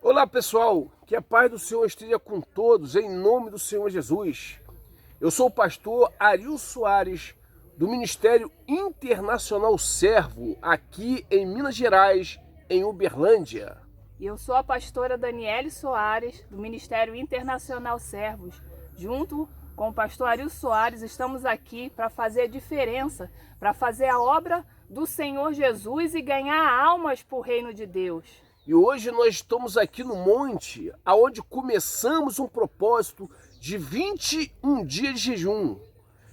Olá pessoal, que a paz do Senhor esteja com todos, em nome do Senhor Jesus. Eu sou o pastor Ariel Soares, do Ministério Internacional Servo, aqui em Minas Gerais, em Uberlândia. E eu sou a pastora Daniele Soares, do Ministério Internacional Servos. Junto com o pastor Ariel Soares, estamos aqui para fazer a diferença, para fazer a obra do Senhor Jesus e ganhar almas para o reino de Deus. E hoje nós estamos aqui no monte, aonde começamos um propósito de 21 dias de jejum.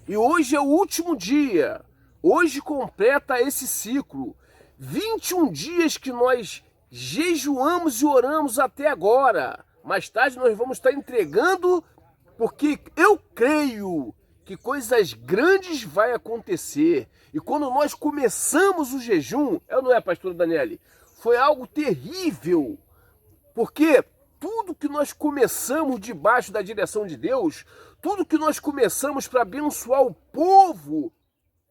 E hoje é o último dia. Hoje completa esse ciclo. 21 dias que nós jejuamos e oramos até agora. Mais tarde nós vamos estar entregando, porque eu creio que coisas grandes vai acontecer. E quando nós começamos o jejum, não é, pastora Daniele? Foi algo terrível, porque tudo que nós começamos debaixo da direção de Deus, tudo que nós começamos para abençoar o povo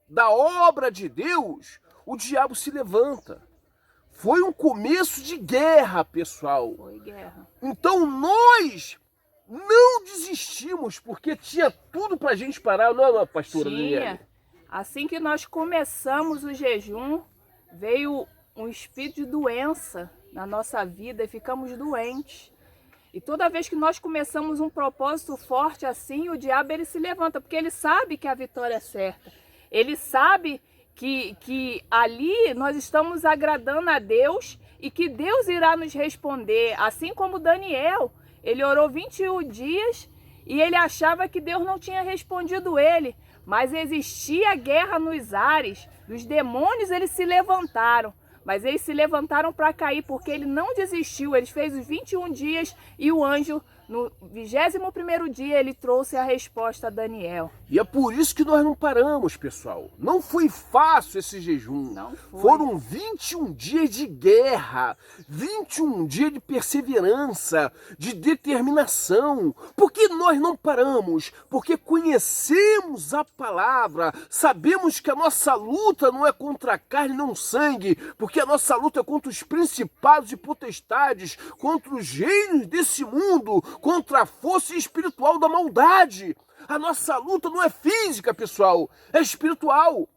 da obra de Deus, o diabo se levanta. Foi um começo de guerra, pessoal. Foi guerra. Então nós não desistimos, porque tinha tudo para a gente parar, não é, pastora Daniele? Assim que nós começamos o jejum, veio um espírito de doença na nossa vida e ficamos doentes. E toda vez que nós começamos um propósito forte assim, o diabo ele se levanta, porque ele sabe que a vitória é certa. Ele sabe que ali nós estamos agradando a Deus e que Deus irá nos responder. Assim como Daniel, ele orou 21 dias e ele achava que Deus não tinha respondido ele. Mas existia guerra nos ares, os demônios eles se levantaram. Mas eles se levantaram para cair, porque ele não desistiu. Ele fez os 21 dias e o anjo, no 21º dia, ele trouxe a resposta a Daniel. E é por isso que nós não paramos, pessoal. Não foi fácil esse jejum. Não foi. Foram 21 dias de guerra, 21 dias de perseverança, de determinação. Por que nós não paramos? Porque conhecemos a palavra, sabemos que a nossa luta não é contra a carne, não sangue, porque a nossa luta é contra os principados e potestades, contra os reinos desse mundo, contra a força espiritual da maldade. A nossa luta não é física, pessoal, é espiritual.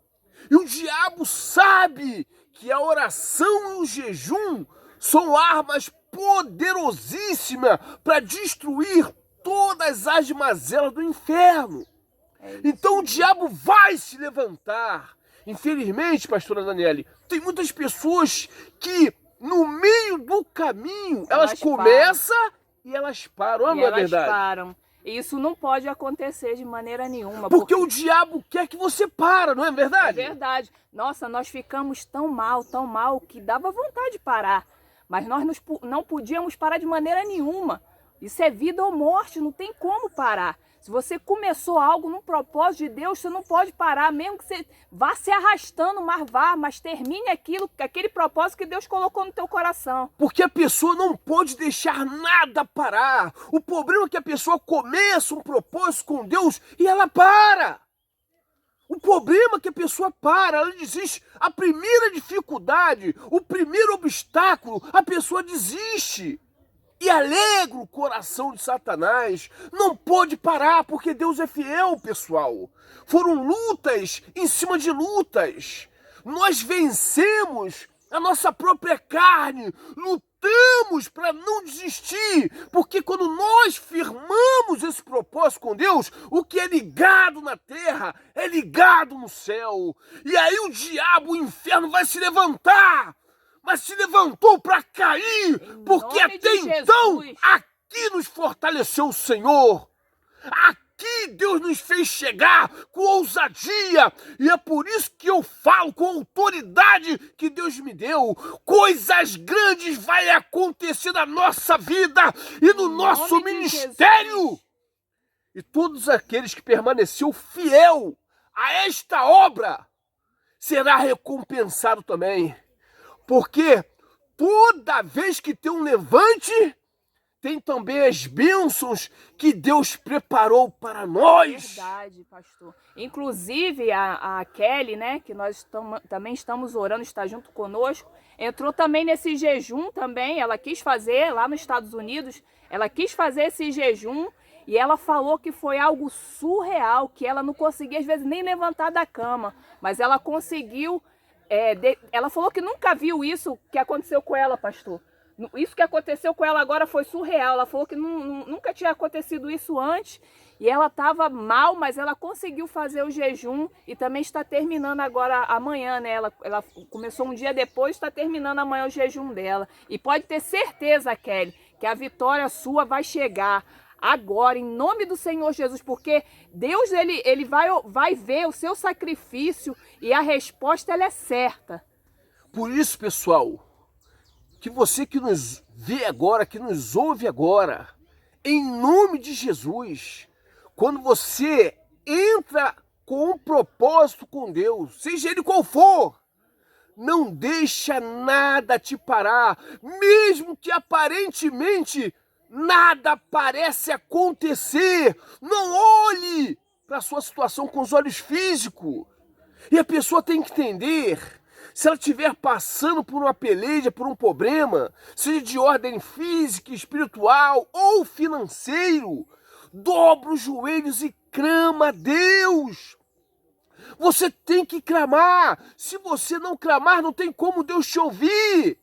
E o diabo sabe que a oração e o jejum são armas poderosíssimas para destruir todas as mazelas do inferno. Então o diabo vai se levantar. Infelizmente, pastora Daniele, tem muitas pessoas que no meio do caminho elas começam e elas param, não é verdade? Elas param. Isso não pode acontecer de maneira nenhuma. Porque o diabo quer que você para, não é verdade? É verdade. Nossa, nós ficamos tão mal, que dava vontade de parar. Mas nós não podíamos parar de maneira nenhuma. Isso é vida ou morte, não tem como parar. Se você começou algo num propósito de Deus, você não pode parar, mesmo que você vá se arrastando, mas termine aquele propósito que Deus colocou no teu coração. Porque a pessoa não pode deixar nada parar. O problema é que a pessoa começa um propósito com Deus e ela para. O problema é que a pessoa para, ela desiste. A primeira dificuldade, o primeiro obstáculo, a pessoa desiste. E alegra o coração de Satanás. Não pode parar, porque Deus é fiel, pessoal. Foram lutas em cima de lutas. Nós vencemos a nossa própria carne. Lutamos para não desistir. Porque quando nós firmamos esse propósito com Deus, o que é ligado na terra é ligado no céu. E aí o diabo, o inferno vai se levantar. Mas se levantou para cair, porque até então aqui nos fortaleceu o Senhor. Aqui Deus nos fez chegar com ousadia, e é por isso que eu falo com a autoridade que Deus me deu. Coisas grandes vão acontecer na nossa vida e no nosso ministério. E todos aqueles que permaneceu fiel a esta obra será recompensado também. Porque toda vez que tem um levante, tem também as bênçãos que Deus preparou para nós. Verdade, pastor. Inclusive a Kelly, né, que nós também estamos orando, está junto conosco, entrou também nesse jejum também, ela quis fazer lá nos Estados Unidos, ela quis fazer esse jejum e ela falou que foi algo surreal, que ela não conseguia às vezes nem levantar da cama, mas ela conseguiu, ela falou que nunca viu isso que aconteceu com ela, pastor. Isso que aconteceu com ela agora foi surreal, ela falou que nunca tinha acontecido isso antes e ela estava mal, mas ela conseguiu fazer o jejum e também está terminando agora amanhã, né? Ela começou um dia depois, está terminando amanhã o jejum dela. E pode ter certeza, Kelly, que a vitória sua vai chegar agora, em nome do Senhor Jesus, porque Deus ele vai ver o seu sacrifício e a resposta ela é certa. Por isso, pessoal, que você que nos vê agora, que nos ouve agora, em nome de Jesus, quando você entra com um propósito com Deus, seja ele qual for, não deixa nada te parar, mesmo que aparentemente nada parece acontecer. Não olhe para a sua situação com os olhos físicos. E a pessoa tem que entender, se ela estiver passando por uma peleja, por um problema, seja de ordem física, espiritual ou financeiro, dobra os joelhos e clama a Deus. Você tem que clamar. Se você não clamar, não tem como Deus te ouvir.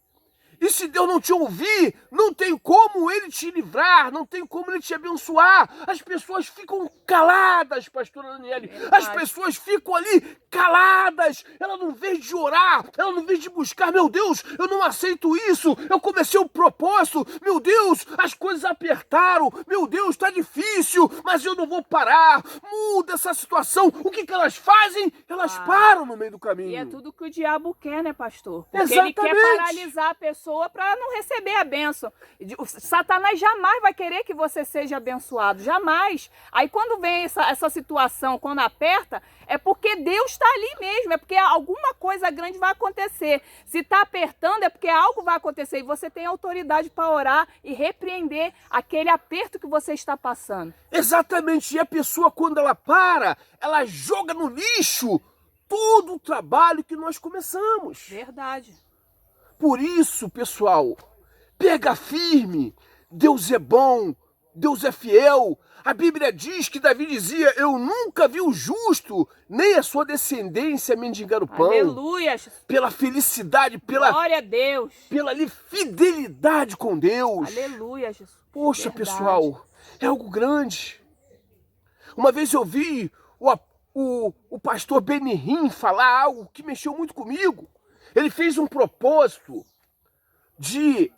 E se Deus não te ouvir, não tem como Ele te livrar, não tem como Ele te abençoar. As pessoas ficam caladas, pastora Daniele. As pessoas ficam ali caladas. Ela não vê de orar, ela não vê de buscar. Meu Deus, eu não aceito isso. Eu comecei o propósito. Meu Deus, as coisas apertaram. Meu Deus, está difícil, mas eu não vou parar. Muda essa situação. O que elas fazem? Elas param no meio do caminho. E é tudo que o diabo quer, né, pastor? Porque Exatamente. ele quer paralisar a pessoa para não receber a bênção. Satanás jamais vai querer que você seja abençoado, jamais. Aí quando vem essa situação, quando aperta, é porque Deus está ali mesmo, é porque alguma coisa grande vai acontecer. Se está apertando, é porque algo vai acontecer e você tem autoridade para orar e repreender aquele aperto que você está passando. Exatamente, e a pessoa quando ela para, ela joga no lixo todo o trabalho que nós começamos. Verdade. Por isso, pessoal, pega firme, Deus é bom, Deus é fiel. A Bíblia diz que Davi dizia, eu nunca vi o justo, nem a sua descendência mendigar o pão. Aleluia. Pela felicidade, Glória a Deus. Pela fidelidade com Deus. Aleluia, Jesus. Poxa, Verdade. pessoal, é algo grande. Uma vez eu vi o pastor Benihim falar algo que mexeu muito comigo. Ele fez um propósito de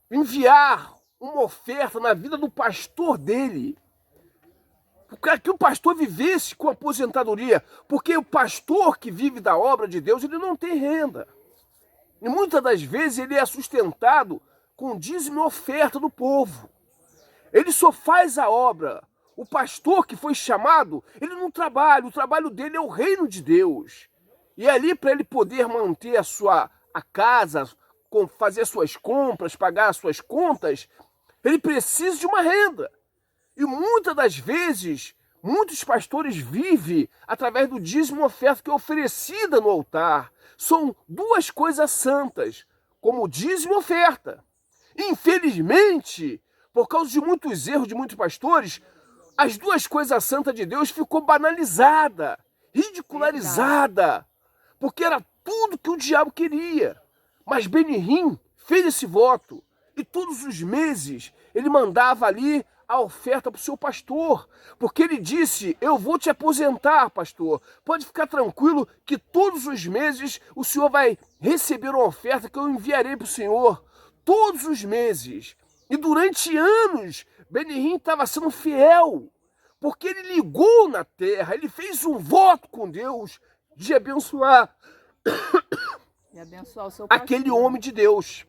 enviar uma oferta na vida do pastor dele, para que o pastor vivesse com aposentadoria, porque o pastor que vive da obra de Deus, ele não tem renda. E muitas das vezes ele é sustentado com dízimo e oferta do povo. Ele só faz a obra. O pastor que foi chamado, ele não trabalha, o trabalho dele é o reino de Deus. E ali, para ele poder manter a casa, fazer suas compras, pagar as suas contas, ele precisa de uma renda. E muitas das vezes, muitos pastores vivem através do dízimo e oferta que é oferecida no altar. São duas coisas santas, como dízimo e oferta. Infelizmente, por causa de muitos erros de muitos pastores, as duas coisas santas de Deus ficou banalizada, ridicularizada. Porque era tudo que o diabo queria. Mas Benihim fez esse voto. E todos os meses ele mandava ali a oferta para o seu pastor. Porque ele disse, eu vou te aposentar, pastor. Pode ficar tranquilo que todos os meses o senhor vai receber uma oferta que eu enviarei para o senhor. Todos os meses. E durante anos, Benihim estava sendo fiel. Porque ele ligou na terra, ele fez um voto com Deus de abençoar, o seu aquele homem de Deus.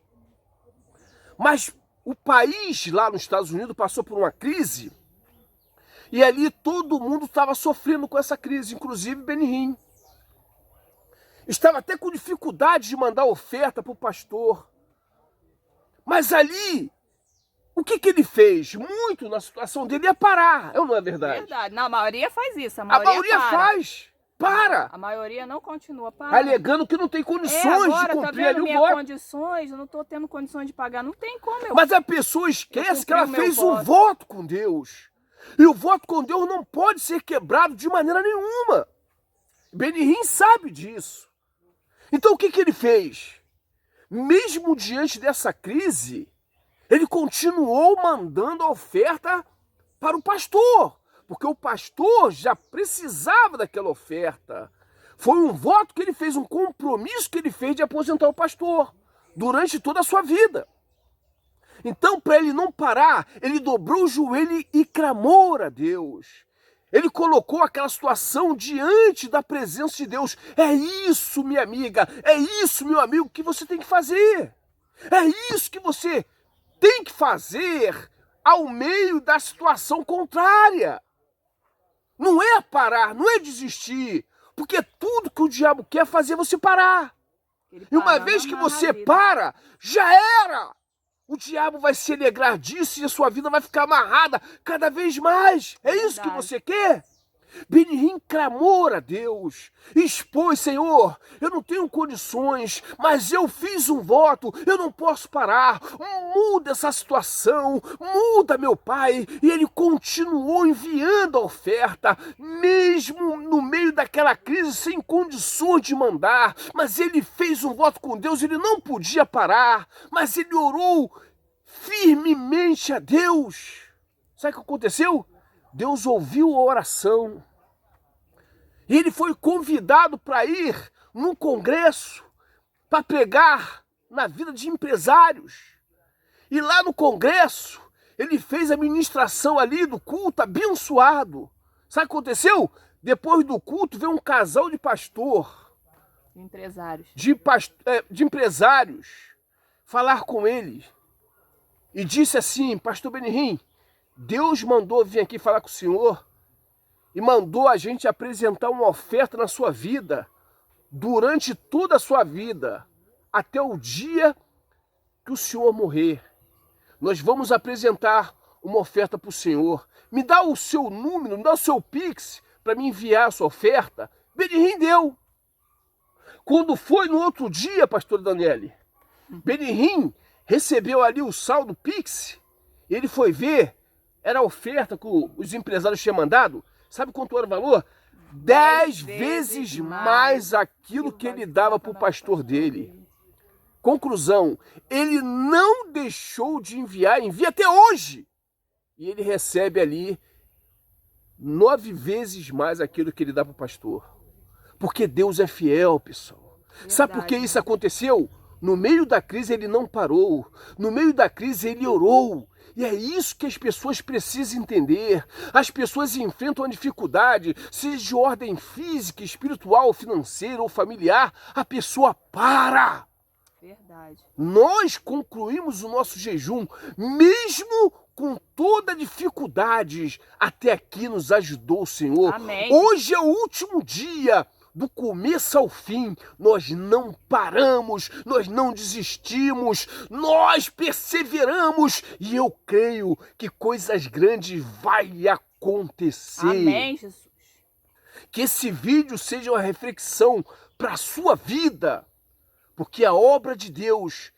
Mas o país lá nos Estados Unidos passou por uma crise e ali todo mundo estava sofrendo com essa crise, inclusive Benihim. Estava até com dificuldade de mandar oferta para o pastor. Mas ali, o que ele fez? Muito na situação dele ia parar, não é verdade? Verdade, a maioria faz isso. A maioria faz. para, A maioria não continua parando. alegando que não tem condições agora, de tá cumprir vendo ali o minhas voto. condições? Eu não tô tendo condições de pagar. Não tem como Mas a pessoa esquece que ela cumpri o meu fez um voto. voto com Deus. E o voto com Deus não pode ser quebrado de maneira nenhuma. Benihim sabe disso. Então o que ele fez? Mesmo diante dessa crise, ele continuou mandando a oferta para o pastor, porque o pastor já precisava daquela oferta. Foi um voto que ele fez, um compromisso que ele fez de aposentar o pastor durante toda a sua vida. Então, para ele não parar, ele dobrou o joelho e clamou a Deus. Ele colocou aquela situação diante da presença de Deus. É isso, minha amiga, é isso, meu amigo, que você tem que fazer. É isso que você tem que fazer ao meio da situação contrária. Não é parar, não é desistir, porque tudo que o diabo quer é fazer você parar. E uma vez que você para, já era. O diabo vai se alegrar disso e a sua vida vai ficar amarrada cada vez mais. É isso que você quer? Benihim clamou a Deus, expôs: Senhor, eu não tenho condições, mas eu fiz um voto, eu não posso parar, muda essa situação, muda meu pai. E ele continuou enviando a oferta, mesmo no meio daquela crise, sem condições de mandar, mas ele fez um voto com Deus, ele não podia parar, mas ele orou firmemente a Deus. Sabe o que aconteceu? Deus ouviu a oração. E ele foi convidado para ir num congresso para pregar na vida de empresários. E lá no congresso, ele fez a ministração ali do culto abençoado. Sabe o que aconteceu? Depois do culto veio um casal de pastor, empresários, de empresários, falar com ele. E disse assim: Pastor Benihim, Deus mandou vir aqui falar com o senhor e mandou a gente apresentar uma oferta na sua vida, durante toda a sua vida, até o dia que o senhor morrer. Nós vamos apresentar uma oferta para o senhor. Me dá o seu número, me dá o seu Pix para me enviar a sua oferta. Benihim deu. Quando foi no outro dia, pastor Daniele, Benihim recebeu ali o saldo Pix, ele foi ver, era a oferta que os empresários tinham mandado. Sabe quanto era o valor? 10 vezes mais aquilo que ele dava para o pastor dele. Conclusão, ele não deixou de enviar, envia até hoje. E ele recebe ali 9 vezes mais aquilo que ele dá para o pastor. Porque Deus é fiel, pessoal. Verdade. Sabe por que isso aconteceu? No meio da crise ele não parou. No meio da crise ele orou. E é isso que as pessoas precisam entender. As pessoas enfrentam a dificuldade, seja de ordem física, espiritual, financeira ou familiar, a pessoa para. Verdade. Nós concluímos o nosso jejum, mesmo com toda dificuldades. Até aqui nos ajudou o Senhor. Amém. Hoje é o último dia. Do começo ao fim, nós não paramos, nós não desistimos, nós perseveramos e eu creio que coisas grandes vai acontecer. Amém, Jesus. Que esse vídeo seja uma reflexão para a sua vida, porque a obra de Deus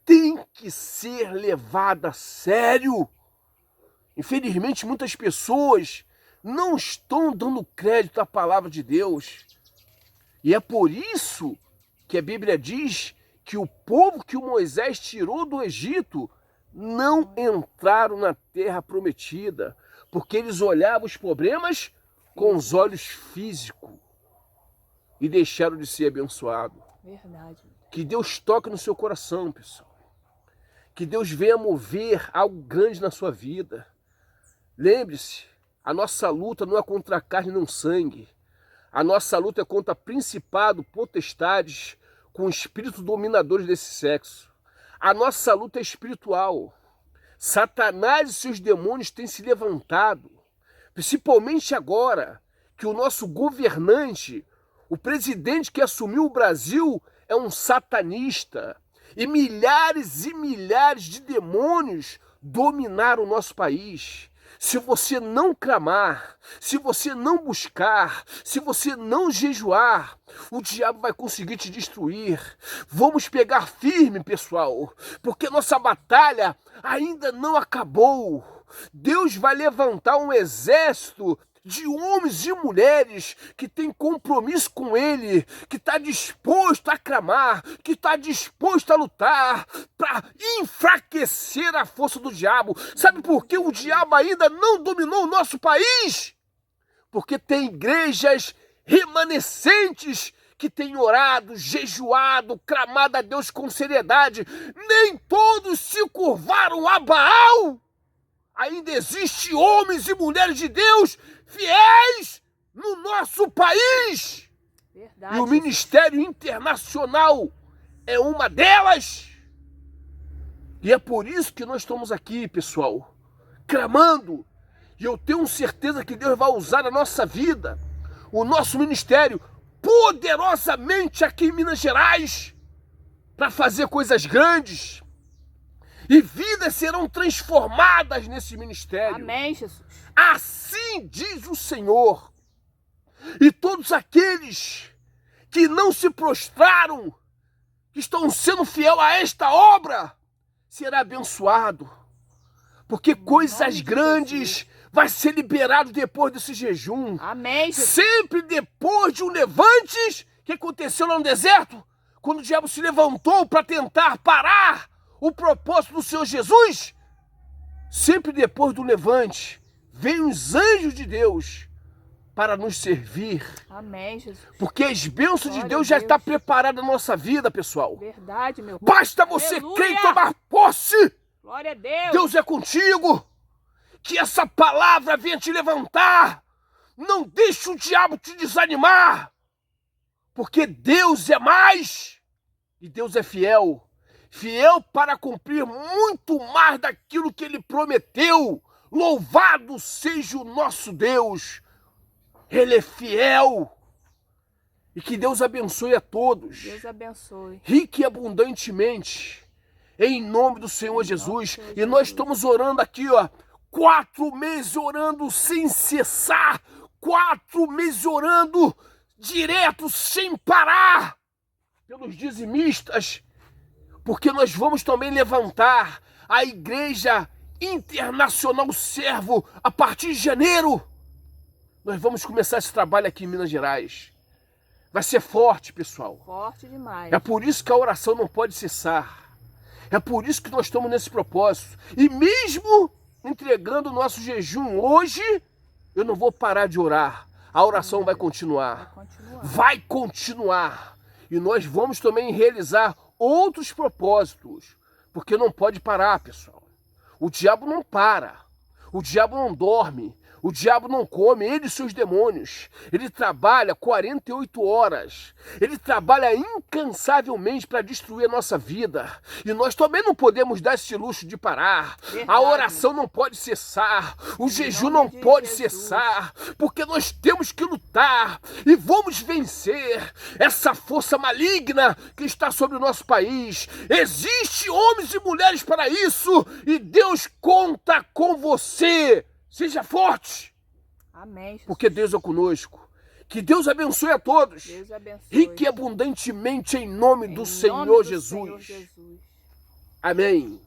tem que ser levada a sério. Infelizmente, muitas pessoas não estão dando crédito à palavra de Deus. E é por isso que a Bíblia diz que o povo que o Moisés tirou do Egito não entraram na terra prometida, porque eles olhavam os problemas com os olhos físicos e deixaram de ser abençoados. Verdade. Que Deus toque no seu coração, pessoal. Que Deus venha mover algo grande na sua vida. Lembre-se, a nossa luta não é contra a carne nem o sangue. A nossa luta é contra principado, potestades, com espíritos dominadores desse sexo. A nossa luta é espiritual. Satanás e seus demônios têm se levantado, principalmente agora que o nosso governante, o presidente que assumiu o Brasil, é um satanista. E milhares de demônios dominaram o nosso país. Se você não clamar, se você não buscar, se você não jejuar, o diabo vai conseguir te destruir. Vamos pegar firme, pessoal, porque nossa batalha ainda não acabou. Deus vai levantar um exército de homens e mulheres que tem compromisso com Ele, que está disposto a clamar, que está disposto a lutar para enfraquecer a força do diabo. Sabe por que o diabo ainda não dominou o nosso país? Porque tem igrejas remanescentes que têm orado, jejuado, clamado a Deus com seriedade. Nem todos se curvaram a Baal. Ainda existe homens e mulheres de Deus fiéis no nosso país. Verdade. E o Ministério Internacional é uma delas. E é por isso que nós estamos aqui, pessoal, clamando. E eu tenho certeza que Deus vai usar a nossa vida, o nosso ministério, poderosamente aqui em Minas Gerais, para fazer coisas grandes. E vidas serão transformadas nesse ministério. Amém, Jesus. Assim diz o Senhor. E todos aqueles que não se prostraram, que estão sendo fiel a esta obra, será abençoado. Porque coisas grandes vai ser liberado depois desse jejum. Amém, Jesus. Sempre depois de um levante, que aconteceu lá no deserto, quando o diabo se levantou para tentar parar o propósito do Senhor Jesus, sempre depois do levante, vêm os anjos de Deus para nos servir. Amém, Jesus. Porque as bênçãos de Glória Deus a já Deus. estão preparadas na nossa vida, pessoal. Verdade, meu Pai. Basta você Aleluia. crer e tomar posse. Glória a Deus. Deus é contigo. Que essa palavra venha te levantar. Não deixe o diabo te desanimar. Porque Deus é mais. E Deus é fiel. Fiel para cumprir muito mais daquilo que Ele prometeu. Louvado seja o nosso Deus. Ele é fiel. E que Deus abençoe a todos. Deus abençoe. Rique e abundantemente. Em nome do Senhor Jesus. E nós estamos orando aqui, ó. 4 meses orando sem cessar. 4 meses orando direto, sem parar. Pelos dizimistas. Porque nós vamos também levantar a Igreja Internacional Servo a partir de janeiro. Nós vamos começar esse trabalho aqui em Minas Gerais. Vai ser forte, pessoal. Forte demais. É por isso que a oração não pode cessar. É por isso que nós estamos nesse propósito. E mesmo entregando o nosso jejum hoje, eu não vou parar de orar. A oração vai continuar. Vai continuar. E nós vamos também realizar outros propósitos. Porque não pode parar, pessoal. O diabo não para. O diabo não dorme. O diabo não come, ele e seus demônios. Ele trabalha 48 horas. Ele trabalha incansavelmente para destruir a nossa vida. E nós também não podemos dar esse luxo de parar. Verdade. A oração não pode cessar. O jejum não pode cessar. Porque nós temos que lutar. E vamos vencer essa força maligna que está sobre o nosso país. Existem homens e mulheres para isso. E Deus conta com você. Seja forte. Amém, Jesus. Porque Deus é conosco. Que Deus abençoe a todos. Deus abençoe. Rique e abundantemente em nome do Senhor Jesus. Senhor Jesus. Amém.